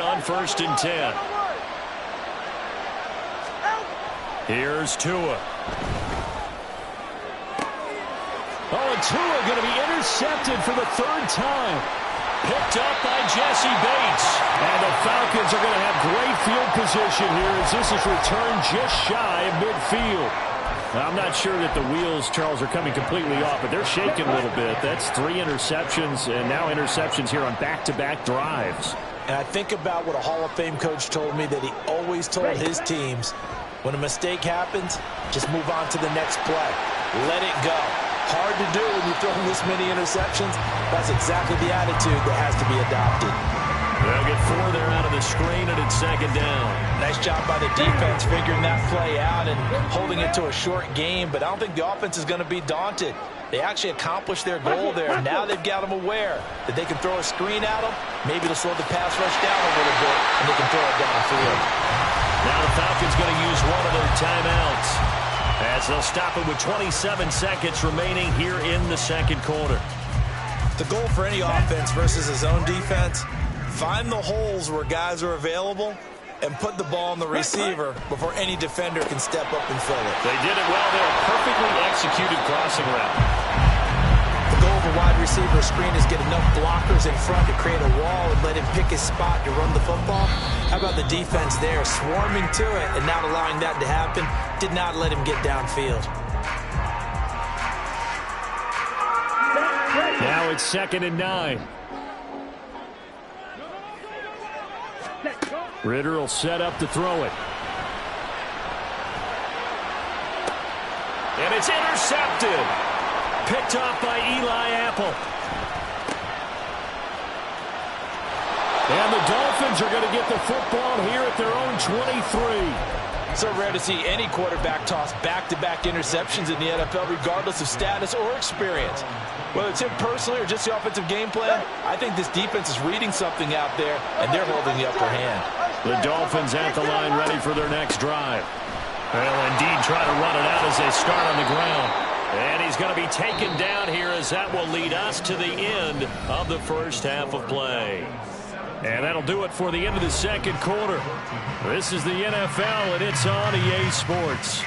on 1st and 10. Here's Tua. Oh, and Tua going to be intercepted for the 3rd time. Picked up by Jesse Bates. And the Falcons are going to have great field position here as this is returned just shy of midfield. I'm not sure that the wheels, Charles, are coming completely off, but they're shaking a little bit. That's 3 interceptions, and now interceptions here on back-to-back drives. And I think about what a Hall of Fame coach told me that he always told his teams, when a mistake happens, just move on to the next play. Let it go. Hard to do when you throw this many interceptions. That's exactly the attitude that has to be adopted. They'll get 4 there out of the screen, and it's 2nd down. Nice job by the defense figuring that play out and holding it to a short game, but I don't think the offense is going to be daunted. They actually accomplished their goal there. Now they've got them aware that they can throw a screen at them. Maybe it'll slow the pass rush down a little bit, and they can throw it downfield. Now the Falcons going to use one of their timeouts as they'll stop it with 27 seconds remaining here in the 2nd quarter. The goal for any offense versus his own defense, find the holes where guys are available and put the ball on the receiver before any defender can step up and fill it. They did it well there. Perfectly executed crossing route. The goal of a wide receiver screen is get enough blockers in front to create a wall and let him pick his spot to run the football. How about the defense there, swarming to it and not allowing that to happen? Did not let him get downfield. Now it's 2nd and 9. Ritter will set up to throw it. And it's intercepted. Picked off by Eli Apple. And the Dolphins are going to get the football here at their own 23. So rare to see any quarterback toss back-to-back interceptions in the NFL, regardless of status or experience. Whether it's him personally or just the offensive game plan, I think this defense is reading something out there, and they're holding the upper hand. The Dolphins at the line ready for their next drive. They'll indeed try to run it out as they start on the ground. And he's going to be taken down here as that will lead us to the end of the 1st half of play. And that'll do it for the end of the 2nd quarter. This is the NFL, and it's on EA Sports.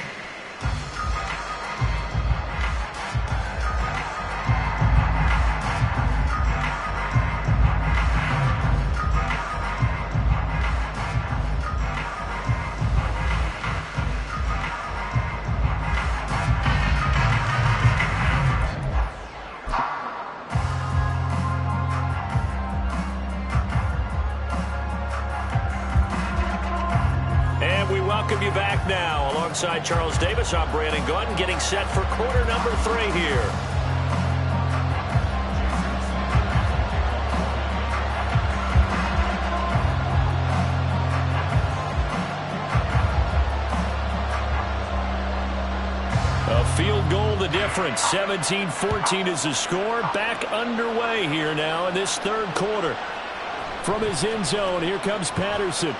Welcome you back now. Alongside Charles Davis, I'm Brandon Gordon, getting set for quarter number 3 here. A field goal the difference. 17-14 is the score. Back underway here now in this 3rd quarter. From his end zone, here comes Patterson.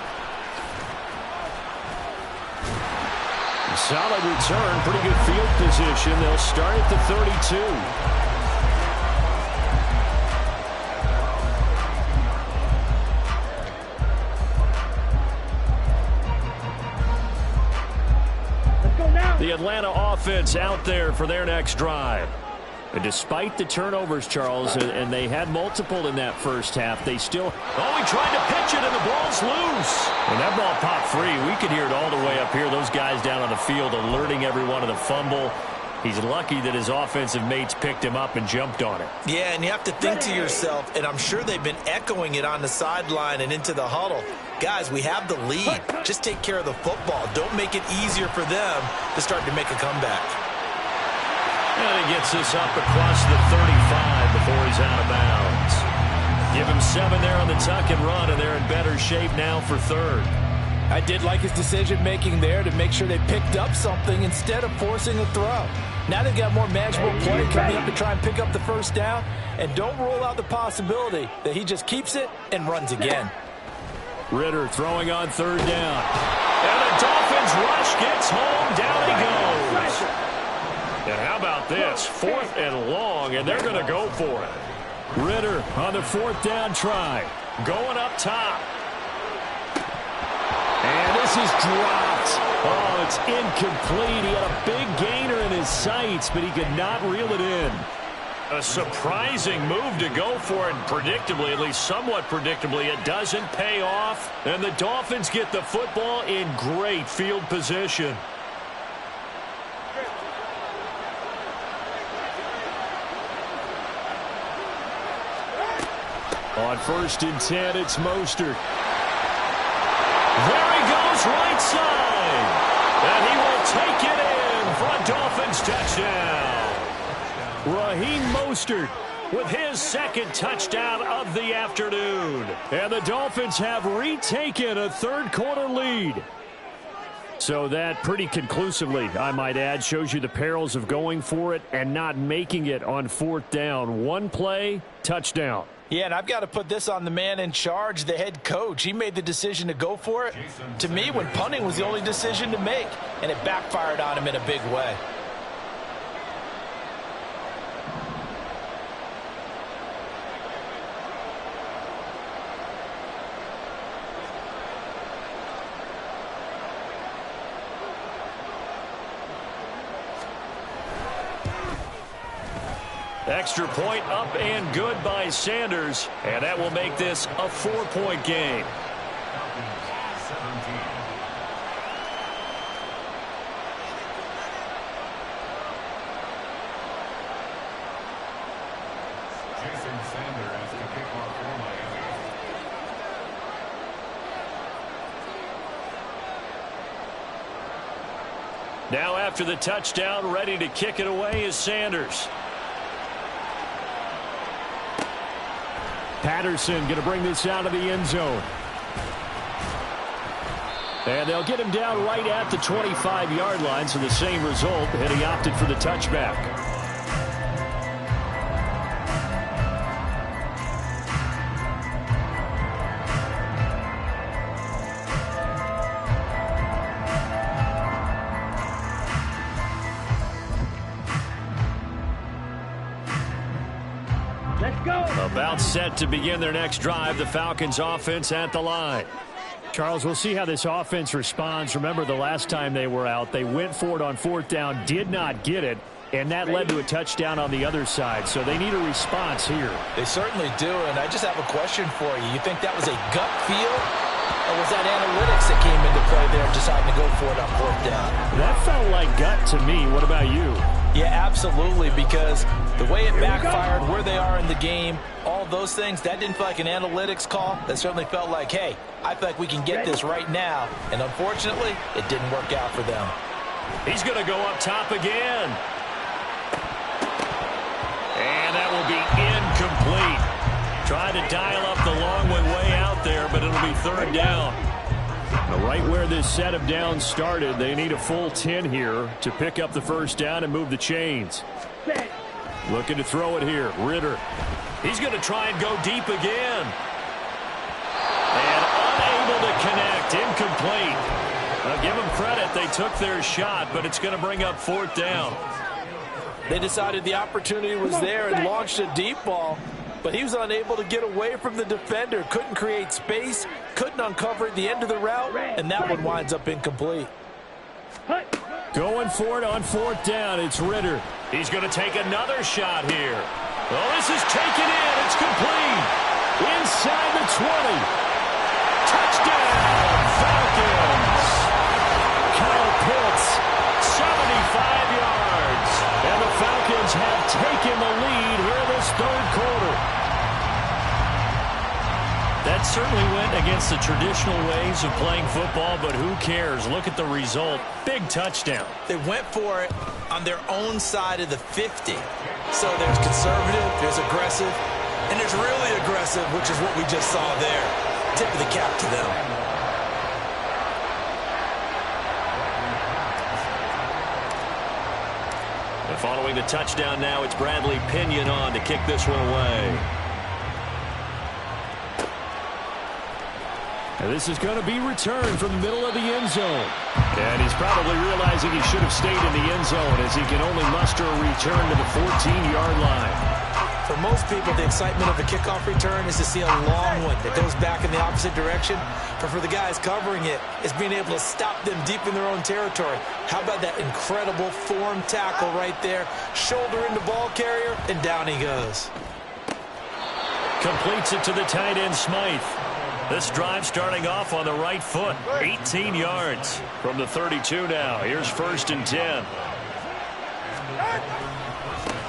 Solid return, pretty good field position. They'll start at the 32. Let's go now. The Atlanta offense out there for their next drive. And despite the turnovers, Charles, and they had multiple in that 1st half, they still... Oh, he tried to pitch it, and the ball's loose. When that ball popped free, we could hear it all the way up here. Those guys down on the field alerting everyone of the fumble. He's lucky that his offensive mates picked him up and jumped on it. Yeah, and you have to think to yourself, and I'm sure they've been echoing it on the sideline and into the huddle. Guys, we have the lead. Just take care of the football. Don't make it easier for them to start to make a comeback. And he gets this up across the 35 before he's out of bounds. Give him 7 there on the tuck and run, and they're in better shape now for 3rd. I did like his decision-making there to make sure they picked up something instead of forcing a throw. Now they've got more manageable play coming up to try and pick up the 1st down, and don't rule out the possibility that he just keeps it and runs again. Ritter throwing on 3rd down. And the Dolphins rush gets home. Down he goes. And how about this? 4th and long, and they're going to go for it. Ritter on the 4th down try. Going up top. this is dropped. Oh, it's incomplete. He had a big gainer in his sights, but he could not reel it in. A surprising move to go for it, and predictably, at least somewhat predictably, it doesn't pay off. And the Dolphins get the football in great field position. On 1st and 10, it's Mostert. There he goes, right side. And he will take it in for a Dolphins touchdown. Raheem Mostert with his second touchdown of the afternoon. And the Dolphins have retaken a third-quarter lead. So that pretty conclusively, I might add, shows you the perils of going for it and not making it on 4th down. One play, touchdown. Yeah, and I've got to put this on the man in charge, the head coach. He made the decision to go for it. To me, when punting was the only decision to make, and it backfired on him in a big way. Extra point up and good by Sanders, and that will make this a 4-point game. Now after the touchdown, ready to kick it away is Sanders. Patterson going to bring this out of the end zone. And they'll get him down right at the 25-yard line, so the same result, and he opted for the touchback. About set to begin their next drive, the Falcons offense at the line. Charles, we'll see how this offense responds. Remember, the last time they were out, they went for it on 4th down, did not get it, and that led to a touchdown on the other side. So they need a response here. They certainly do, and I just have a question for you. You think that was a gut feel, or was that analytics that came into play there deciding to go for it on 4th down? That felt like gut to me. What about you? Yeah, absolutely, because the way it backfired, where they are in the game, all those things, that didn't feel like an analytics call. That certainly felt like, hey, I feel like we can get this right now. And unfortunately, it didn't work out for them. He's going to go up top again. And that will be incomplete. Trying to dial up the long way out there, but it'll be 3rd down. Now, right where this set of downs started, they need a full 10 here to pick up the 1st down and move the chains. Looking to throw it here. Ritter. He's going to try and go deep again. And unable to connect. Incomplete. I'll give them credit. They took their shot, but it's going to bring up 4th down. They decided the opportunity was there and launched a deep ball, but he was unable to get away from the defender. Couldn't create space, couldn't uncover the end of the route, and that one winds up incomplete. Going for it on 4th down. It's Ritter. He's going to take another shot here. Oh, this is taken in. It's complete. Inside the 20. Touchdown, Falcons. Kyle Pitts, 75 yards. And the Falcons have taken the lead here in this 3rd quarter. That certainly went against the traditional ways of playing football, but who cares? Look at the result. Big touchdown. They went for it on their own side of the 50. So there's conservative, there's aggressive, and there's really aggressive, which is what we just saw there. Tip of the cap to them. And following the touchdown now, it's Bradley Pinion on to kick this one away. And this is going to be returned from the middle of the end zone. And he's probably realizing he should have stayed in the end zone as he can only muster a return to the 14-yard line. For most people, the excitement of a kickoff return is to see a long one that goes back in the opposite direction. But for the guys covering it, it's being able to stop them deep in their own territory. How about that incredible form tackle right there? Shoulder into ball carrier, and down he goes. Completes it to the tight end, Smythe. This drive starting off on the right foot. 18 yards from the 32 now. Here's 1st and 10.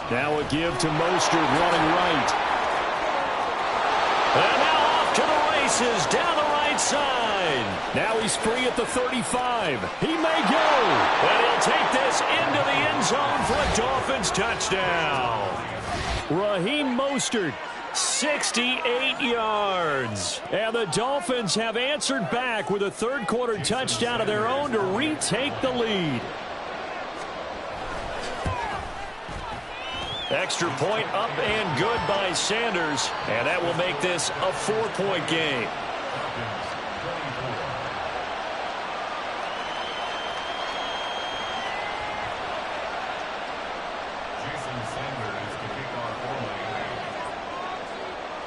Now a give to Mostert running right. And now off to the races down the right side. Now he's free at the 35. He may go. And he'll take this into the end zone for a Dolphins touchdown. Raheem Mostert, 68 yards. And the Dolphins have answered back with a third-quarter touchdown of their own to retake the lead. Extra point up and good by Sanders. And that will make this a 4-point game.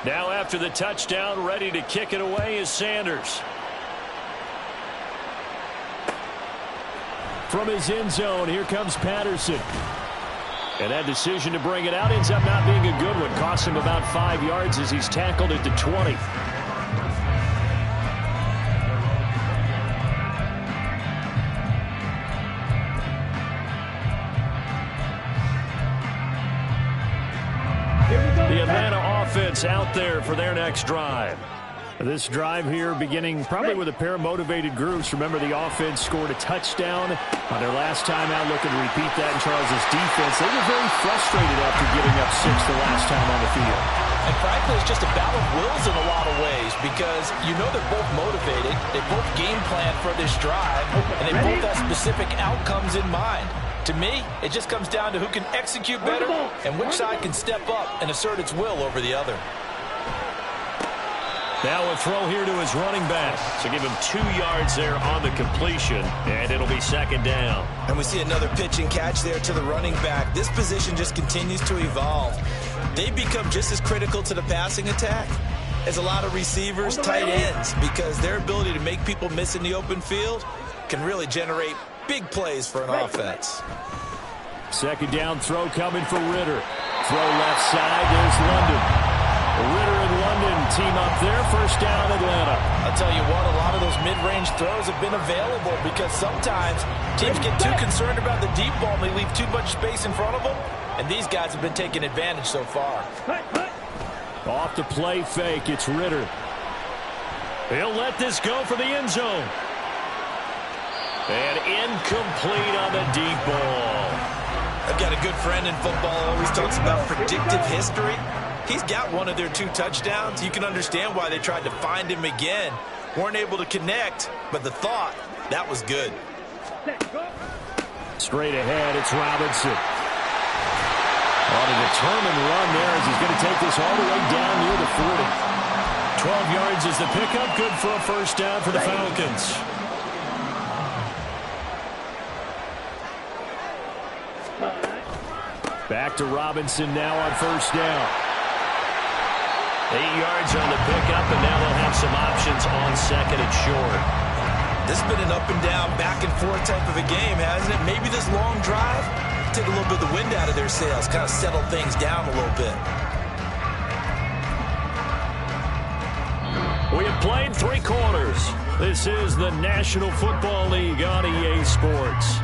Now after the touchdown, ready to kick it away is Sanders. From his end zone, here comes Patterson. And that decision to bring it out ends up not being a good one. Costs him about 5 yards as he's tackled at the 20. The Atlanta offense out there for their next drive. This drive here beginning probably with a pair of motivated groups. Remember, the offense scored a touchdown on their last time out, looking to repeat that in Charles' defense. They were very frustrated after giving up 6 the last time on the field. And frankly, it's just a battle of wills in a lot of ways because you know they're both motivated. They both game plan for this drive, and they both have specific outcomes in mind. To me, it just comes down to who can execute better and which side can step up and assert its will over the other. Now a throw here to his running back. So give him 2 yards there on the completion, and it'll be 2nd down. And we see another pitch and catch there to the running back. This position just continues to evolve. They become just as critical to the passing attack as a lot of receivers, tight ends, because their ability to make people miss in the open field can really generate big plays for an offense. 2nd down throw coming for Ritter. Throw left side, there's London. Ritter and London team up there. 1st down, Atlanta. I'll tell you what, a lot of those mid-range throws have been available because sometimes teams get too concerned about the deep ball and they leave too much space in front of them, and these guys have been taking advantage so far. Off the play fake, it's Ritter. He'll let this go for the end zone. And incomplete on the deep ball. I've got a good friend in football, always talks about predictive history. He's got one of their 2 touchdowns. You can understand why they tried to find him again. Weren't able to connect, but the thought, that was good. Straight ahead, it's Robinson. On a determined run there as he's going to take this all the way down near the 40. 12 yards is the pickup. Good for a 1st down for the Falcons. Back to Robinson now on 1st down. 8 yards on the pickup, and now they'll have some options on 2nd and short. This has been an up-and-down, back-and-forth type of a game, hasn't it? Maybe this long drive take a little bit of the wind out of their sails, kind of settle things down a little bit. We have played 3 quarters. This is the National Football League on EA Sports.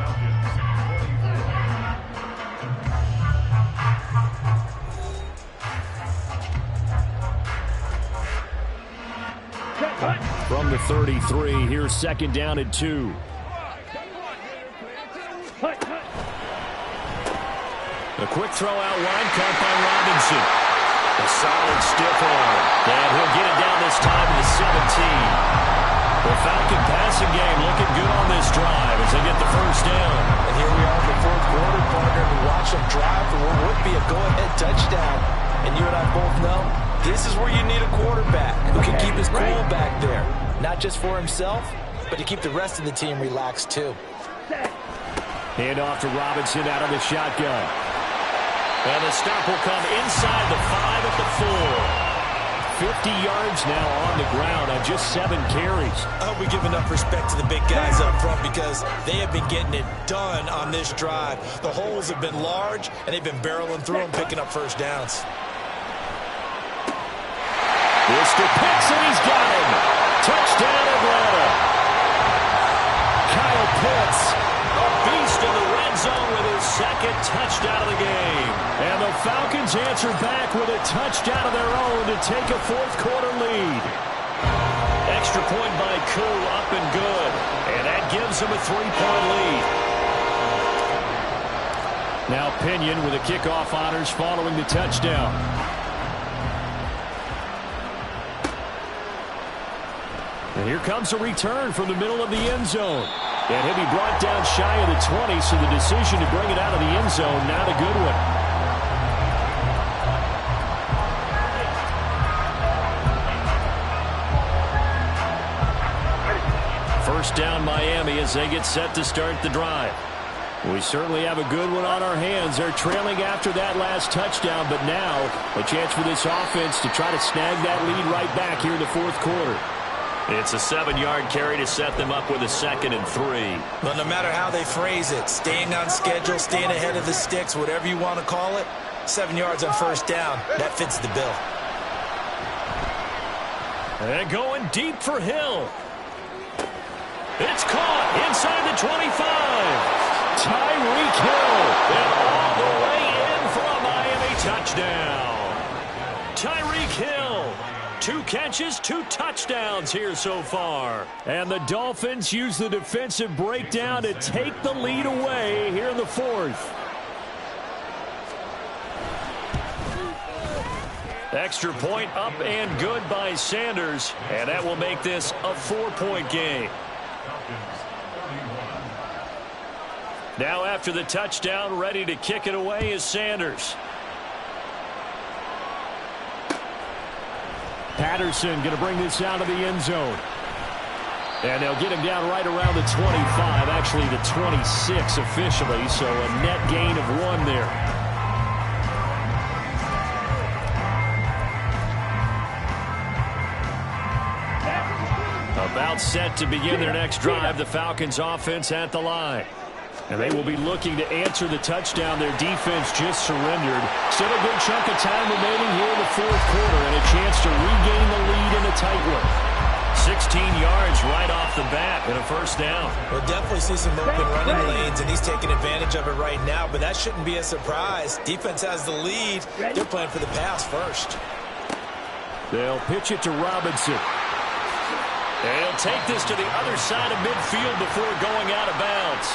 From the 33, here's 2nd down and 2. A quick throw out wide, caught by Robinson. A solid stiff arm. And he'll get it down this time to the 17. The Falcon passing game looking good on this drive as they get the 1st down. And here we are in the 4th quarter, partner, and we watch them drive for what would be a go-ahead touchdown. And you and I both know this is where you need a quarterback who can keep his cool back there. Not just for himself, but to keep the rest of the team relaxed too. Hand off to Robinson out of the shotgun. And the stop will come inside the 5 at the 4. 50 yards now on the ground on just 7 carries. I hope we give enough respect to the big guys up front because they have been getting it done on this drive. The holes have been large, and they've been barreling through them, picking up first downs. Mr. Pitts, and he's got him. Touchdown, Atlanta. Kyle Pitts, a beast in the red zone with his second touchdown of the game. And the Falcons answer back with a touchdown of their own to take a fourth-quarter lead. Extra point by Koo, up and good. And that gives them a 3-point lead. Now Pinion with the kickoff honors following the touchdown. And here comes a return from the middle of the end zone. And he'll be brought down shy of the 20, so the decision to bring it out of the end zone, not a good one. First down Miami as they get set to start the drive. We certainly have a good one on our hands. They're trailing after that last touchdown, but now a chance for this offense to try to snag that lead right back here in the fourth quarter. It's a 7-yard carry to set them up with a 2nd and 3. But no matter how they phrase it, staying on schedule, staying ahead of the sticks, whatever you want to call it, 7 yards on first down, that fits the bill. And going deep for Hill. It's caught inside the 25. Tyreek Hill, and all the way in for a Miami touchdown. Tyreek Hill. 2 catches, 2 touchdowns here so far. And the Dolphins use the defensive breakdown to take the lead away here in the fourth. Extra point up and good by Sanders. And that will make this a 4-point game. Now after the touchdown, ready to kick it away is Sanders. Patterson going to bring this out of the end zone. And they'll get him down right around the 25, actually the 26 officially, so a net gain of 1 there. About set to begin their next drive, the Falcons offense at the line. And they will be looking to answer the touchdown their defense just surrendered. Still a good chunk of time remaining here in the fourth quarter and a chance to regain the lead in a tight one. 16 yards right off the bat and a first down. We'll definitely see some open running lanes, and he's taking advantage of it right now, but that shouldn't be a surprise. Defense has the lead. They're playing for the pass first. They'll pitch it to Robinson. And he'll take this to the other side of midfield before going out of bounds.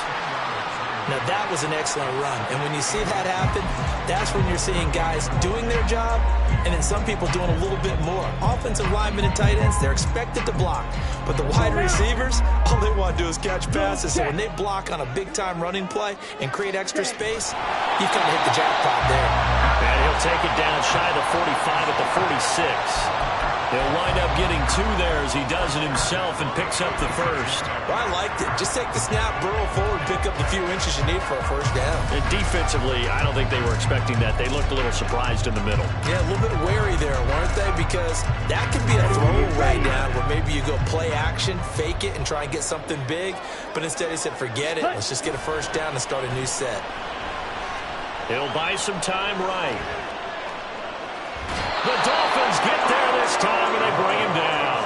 Now, that was an excellent run. And when you see that happen, that's when you're seeing guys doing their job and then some people doing a little bit more. Offensive linemen and tight ends, they're expected to block. But the wide receivers, all they want to do is catch passes. So when they block on a big-time running play and create extra space, you kind of hit the jackpot there. And he'll take it down shy of the 45 at the 46. He'll wind up getting 2 there as he does it himself and picks up the first. Well, I liked it. Just take the snap, burrow forward, pick up the few inches you need for a first down. And defensively, I don't think they were expecting that. They looked a little surprised in the middle. Yeah, a little bit wary there, weren't they? Because that could be a throwaway down where maybe you go play action, fake it, and try and get something big. But instead he said, forget it. Let's just get a first down and start a new set. He'll buy some time right. The Dolphins get there this time, and they bring him down.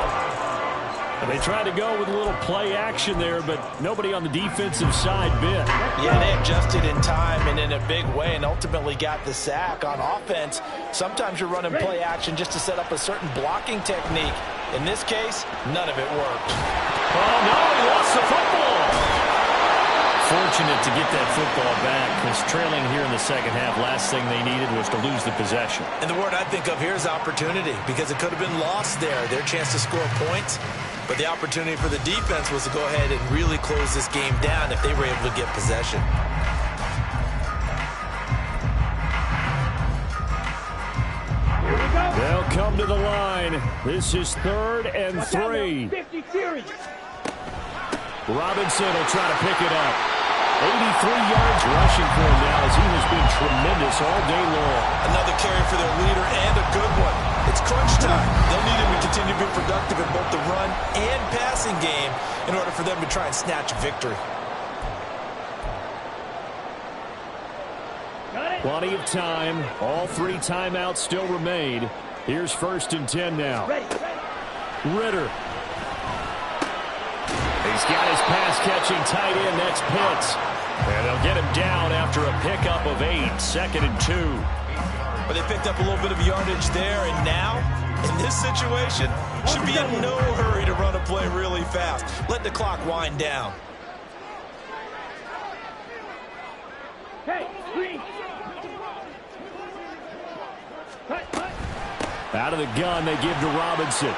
And they tried to go with a little play action there, but nobody on the defensive side bit. Yeah, they adjusted in time and in a big way and ultimately got the sack. On offense, sometimes you're running play action just to set up a certain blocking technique. In this case, none of it worked. Oh, no, he lost the football. Fortunate to get that football back because trailing here in the second half, last thing they needed was to lose the possession. And the word I think of here is opportunity because it could have been lost there, their chance to score points. But the opportunity for the defense was to go ahead and really close this game down if they were able to get possession. They'll come to the line. This is 3rd and 3. Robinson will try to pick it up. 83 yards rushing for him now as he has been tremendous all day long. Another carry for their leader and a good one. It's crunch time. They'll need him to continue to be productive in both the run and passing game in order for them to try and snatch a victory. Plenty of time. All 3 timeouts still remain. Here's 1st and 10 now. Ritter. He's got his pass-catching tight end. That's Pitts. And they'll get him down after a pickup of 8. 2nd and 2. But they picked up a little bit of yardage there, and now, in this situation, should be in no hurry to run a play really fast. Let the clock wind down. Hey, green. Out of the gun, they give to Robinson.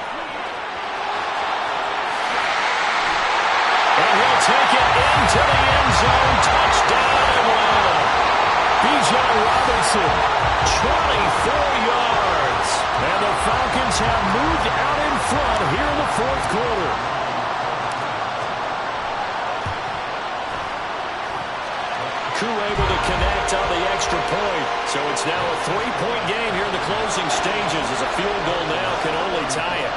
And he'll take it into the end zone. Touchdown. Bijan Robinson, 24 yards. And the Falcons have moved out in front here in the 4th quarter. Able to connect on the extra point. So it's now a 3-point game here in the closing stages as a field goal now can only tie it.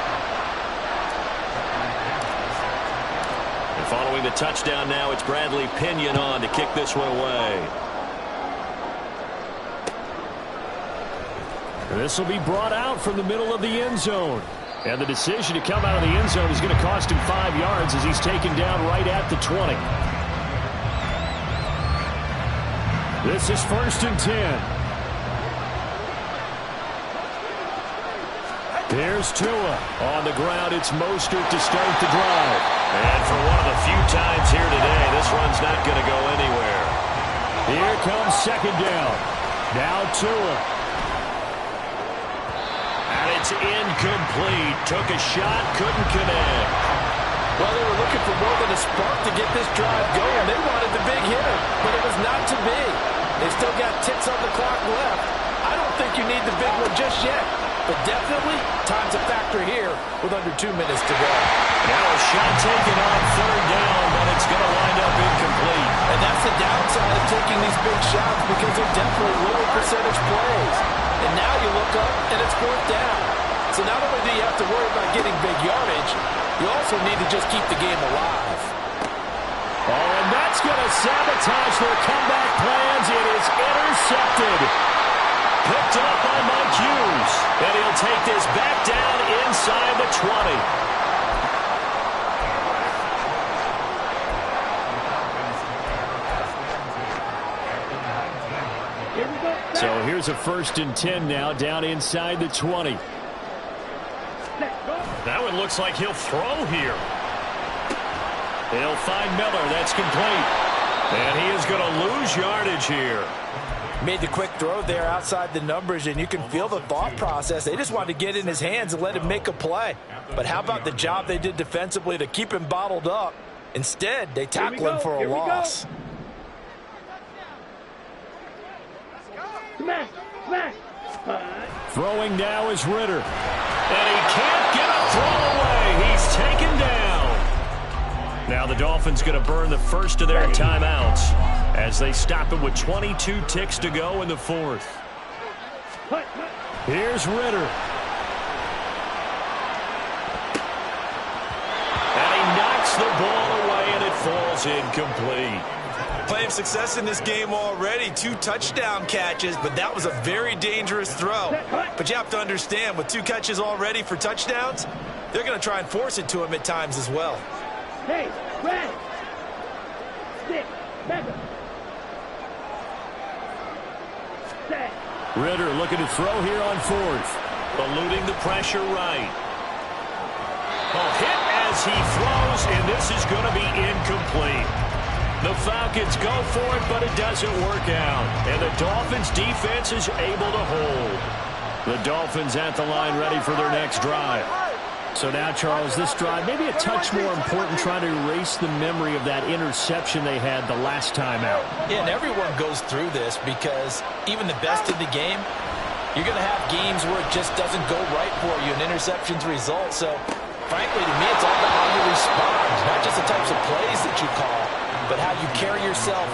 And following the touchdown now, it's Bradley Pinion on to kick this one away. This will be brought out from the middle of the end zone. And the decision to come out of the end zone is going to cost him 5 yards as he's taken down right at the 20. This is 1st and 10. Here's Tua. On the ground, it's Mostert to start the drive. And for one of the few times here today, this run's not going to go anywhere. Here comes 2nd down. Now Tua. And it's incomplete. Took a shot, couldn't connect. Well, they were looking for more than a spark to get this drive going. They wanted the big hitter, but it was not to be. They've still got ticks on the clock left. I don't think you need the big one just yet, but definitely time's a factor here with under 2 minutes to go. Now a shot taken on 3rd down, but it's going to wind up incomplete. And that's the downside of taking these big shots because they're definitely lower percentage plays. And now you look up and it's 4th down. So not only do you have to worry about getting big yardage, you also need to just keep the game alive. Oh, and that's going to sabotage their comeback plans. It is intercepted. Picked up by Mike Hughes. And he'll take this back down inside the 20. So here's a 1st and 10 now down inside the 20. That one looks like he'll throw here. He'll find Miller. That's complete. And he is going to lose yardage here. Made the quick throw there outside the numbers, and you can feel the thought process. They just wanted to get in his hands and let him make a play. But how about the job they did defensively to keep him bottled up? Instead, they tackle him for a loss. Throwing now is Ritter. And he can't get a throw away. He's taken down. Now the Dolphins going to burn the first of their timeouts as they stop it with 22 ticks to go in the 4th. Here's Ritter. And he knocks the ball away and it falls incomplete. Playing success in this game already. 2 touchdown catches, but that was a very dangerous throw. But you have to understand, with 2 catches already for touchdowns, they're going to try and force it to him at times as well. Hey, red. Stick. Back up. Set. Ritter looking to throw here on 4th. Eluding the pressure right. A hit as he throws, and this is going to be incomplete. The Falcons go for it, but it doesn't work out. And the Dolphins defense is able to hold. The Dolphins at the line ready for their next drive. So now, Charles, this drive maybe a touch more important, trying to erase the memory of that interception they had the last time out. Yeah, and everyone goes through this because even the best in the game, you're going to have games where it just doesn't go right for you and interceptions result. So, frankly, to me, it's all about how you respond, not just the types of plays that you call, but how you carry yourself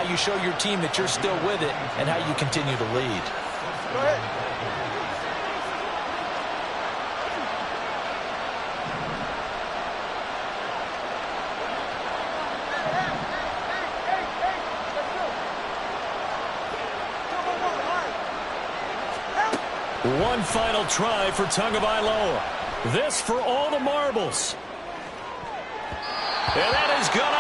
how you show your team that you're still with it, and how you continue to lead. Go ahead. One final try for Tagovailoa. This for all the marbles. And that is good.